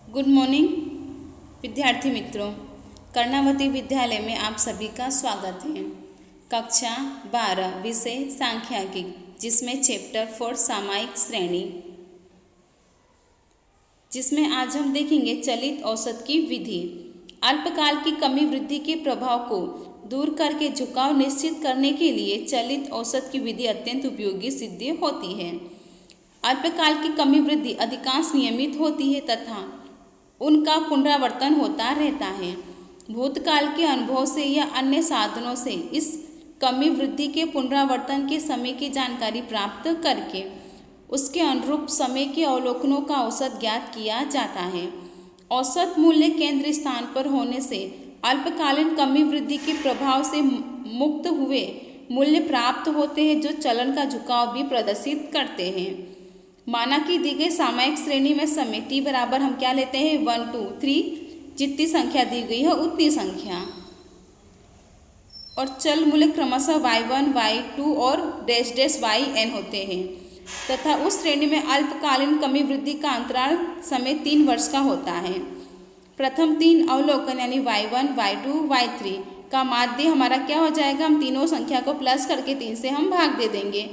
Good morning विद्यार्थी मित्रों, कर्णावती विद्यालय में आप सभी का स्वागत है। कक्षा 12 विषय सांख्यिकी, जिसमें चैप्टर 4 सामयिक श्रेणी, जिसमें आज हम देखेंगे चलित औसत की विधि। अल्पकाल की कमी वृद्धि के प्रभाव को दूर करके झुकाव निश्चित करने के लिए चलित औसत की विधि अत्यंत उपयोगी सिद्ध होती है। अल्पकाल की कमी वृद्धि अधिकांश नियमित होती है तथा उनका पुनरावर्तन होता रहता है। भूतकाल के अनुभव से या अन्य साधनों से इस कमी वृद्धि के पुनरावर्तन के समय की जानकारी प्राप्त करके उसके अनुरूप समय के अवलोकनों का औसत ज्ञात किया जाता है। औसत मूल्य केंद्र स्थान पर होने से अल्पकालीन कमी वृद्धि के प्रभाव से मुक्त हुए मूल्य प्राप्त होते हैं, जो चलन का झुकाव भी प्रदर्शित करते हैं। माना कि दी गई सामयिक श्रेणी में समय t बराबर हम क्या लेते हैं 1 2 3, जितनी संख्या दी गई है उतनी संख्या, और चल मूल्य क्रमशः y1 y2 और डैश डैश yn होते हैं तथा उस श्रेणी में अल्पकालीन कमी वृद्धि का अंतराल समय 3 वर्ष का होता है। प्रथम 3 अवलोकन यानी y1 y2 y3 का माध्य हमारा क्या हो जाएगा, हम तीनों संख्या को प्लस करके 3 से हम भाग दे देंगे।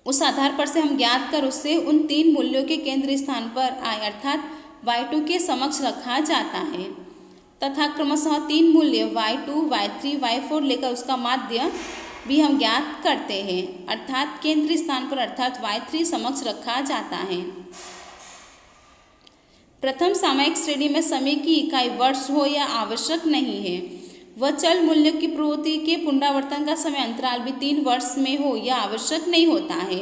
उस आधार पर से हम ज्ञात कर उससे उन 3 मूल्यों के केंद्र स्थान पर आए अर्थात y2 के समक्ष रखा जाता है तथा क्रमशः 3 मूल्य y2 y3 y4 लेकर उसका माध्य भी हम ज्ञात करते हैं अर्थात केंद्र स्थान पर अर्थात y3 समक्ष रखा जाता है। प्रथम सामयिक श्रेणी में समय की इकाई वर्ष हो या आवश्यक नहीं है। वह चल मूल्य की प्रवृत्ति के पुनरावर्तन का समय अंतराल भी 3 वर्ष में हो या आवश्यक नहीं होता है।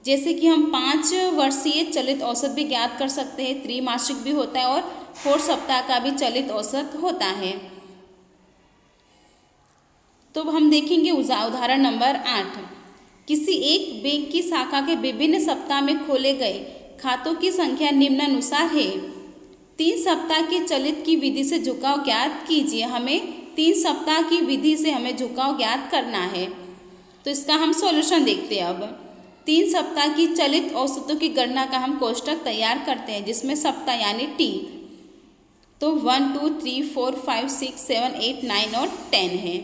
जैसे कि हम 5 वर्षीय चलित औसत भी ज्ञात कर सकते हैं, त्रैमासिक भी होता है और 4 सप्ताह का भी चलित औसत होता है। तो हम देखेंगे उदाहरण नंबर 8। किसी एक बैंक की शाखा के विभिन्न सप्ताह में खोले गए खातों की संख्या निम्नानुसार है। 3 सप्ताह की चलित की विधि से झुकाव ज्ञात कीजिए। हमें 3 सप्ताह की विधि से हमें झुकाव ज्ञात करना है, तो इसका हम सॉल्यूशन देखते हैं। अब 3 सप्ताह की चलित औसतों की गणना का हम कोष्ठक तैयार करते हैं, जिसमें सप्ताह यानी टी तो 1 2 3 4 5 6 7 8 9 और 10 है,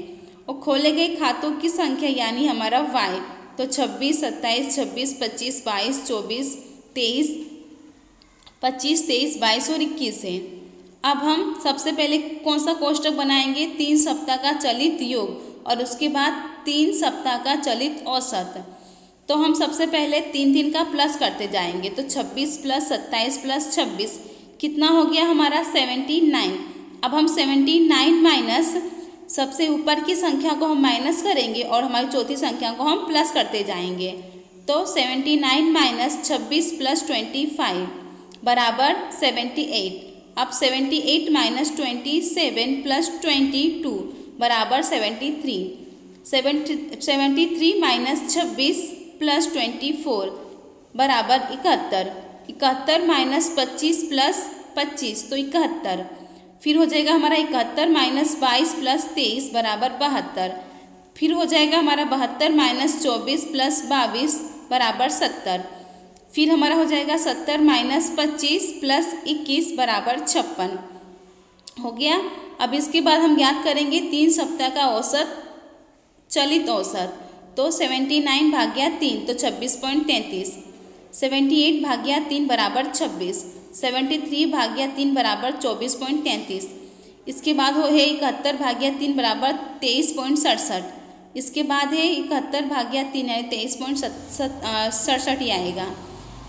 और खोले गए खातों की संख्या यानी हमारा वाई तो 26 27 26 25 22 24 23 25 23 22 और 21 है। अब हम सबसे पहले कौन सा कोष्ठक बनाएंगे, 3 सप्ताह का चलित योग और उसके बाद 3 सप्ताह का चलित औसत। तो हम सबसे पहले 3 का प्लस करते जाएंगे, तो 26 + 27 + 26 कितना हो गया हमारा 79। अब हम 79 माइनस सबसे ऊपर की संख्या को हम माइनस करेंगे और हमारी चौथी संख्या को हम प्लस करते जाएंगे। तो 79 माइनस 26 + 25 बराबर 78। अब 78 माइनस 27 प्लस 22 बराबर 73। 73 माइनस 26 प्लस 24 बराबर 71। 71 माइनस 25 प्लस 25 तो 71। फिर हो जाएगा हमारा 71 माइनस 22 प्लस 23 बराबर 72। फिर हो जाएगा हमारा 72 माइनस 24 प्लस 22 बराबर 70। फिर हमारा हो जाएगा 70 माइनस 25 प्लस 21 बराबर 56 हो गया। अब इसके बाद हम ज्ञात करेंगे 3 सप्ताह का औसत चलित औसत, तो 79 भाग्या 3 तो 26.33, 78 भाग्या 3 बराबर 26, 73 भाग्या 3 बराबर 24.33। इसके बाद हो है 71 भाग्या 3 बराबर 23.67। इसके बाद है 71 भाग्या 3 यानी 23.67 ही आएगा।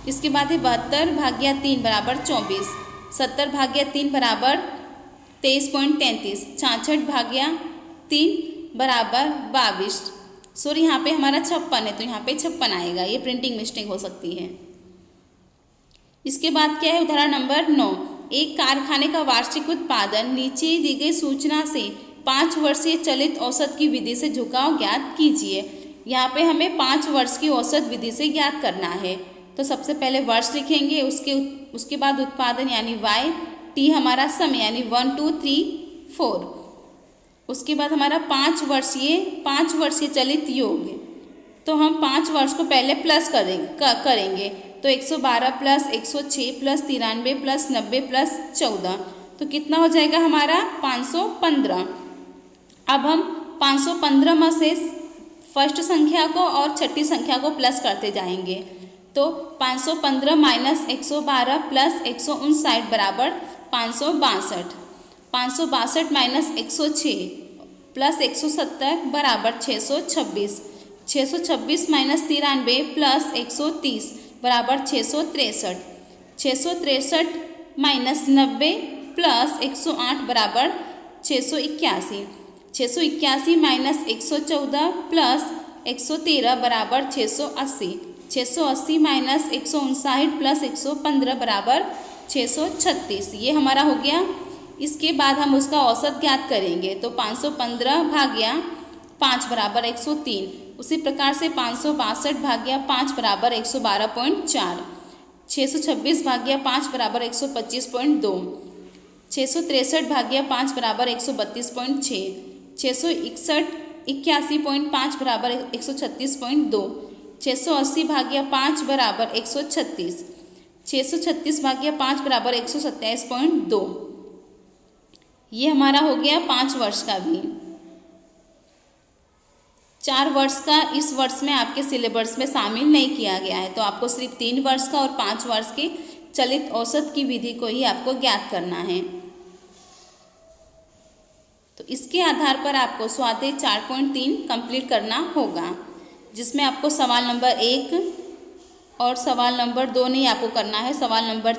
इसके बाद है 72 भाग्या 3 बराबर 24, 70 भाग्या 3 बराबर 23.33, 66 भाग्या 3 बराबर 22। सॉरी यहाँ पे हमारा 56 है तो यहाँ पे 56 आएगा, ये प्रिंटिंग मिस्टेक हो सकती है। इसके बाद क्या है उदाहरण नंबर 9। एक कारखाने का वार्षिक उत्पादन नीचे दी गई सूचना से 5 वर्षीय चलित औसत की विधि से झुकाव ज्ञात कीजिए। यहाँ पे हमें 5 वर्ष की औसत विधि से ज्ञात करना है, तो सबसे पहले वर्ष लिखेंगे, उसके बाद उत्पादन यानी वाई, टी हमारा समय यानी 1 2 3 4। उसके बाद हमारा 5 वर्षीय चलित योग, तो हम 5 वर्ष को पहले प्लस करेंगे तो 112 प्लस 106 प्लस 93 प्लस 90 प्लस 14, तो कितना हो जाएगा हमारा 515। अब हम 515 में से फर्स्ट संख्या को और छठी संख्या को प्लस करते जाएंगे। तो 515 माइनस 112 प्लस 159 बराबर 562। 562 माइनस 106 प्लस 170 बराबर 626। 626 माइनस 93 प्लस 130 बराबर 663। 663 माइनस 90 प्लस 108 बराबर 681। 681 माइनस 114 प्लस 113 बराबर 680। 680 माइनस 159 प्लस 115 बराबर 636। ये हमारा हो गया। इसके बाद हम उसका औसत ज्ञात करेंगे। तो 515 भाग्या 5 बराबर 103। उसी प्रकार से 562 भाग्या 5 बराबर 112.4। 626 भाग्या 5 बराबर 125.2। 663 भाग्या 5 बराबर 132.6। 661 81.5 बराबर 136.2। 680 भाग्या 5 बराबर 136। 636 भाग्या 5 बराबर 127.2। ये हमारा हो गया 5 वर्ष का भी। 4 वर्ष का इस वर्ष में आपके सिलेबस में शामिल नहीं किया गया है, तो आपको सिर्फ 3 वर्ष का और 5 वर्ष की चलित औसत की विधि को ही आपको ज्ञात करना है। तो इसके आधार पर आपको स्वाध्याय 4.3 कंप्लीट करना होगा, जिसमें आपको सवाल नंबर 1 और सवाल नंबर 2 नहीं आपको करना है, सवाल नंबर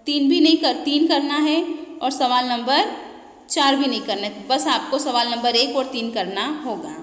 3 करना है और सवाल नंबर 4 भी नहीं करना है। बस आपको सवाल नंबर 1 और 3 करना होगा।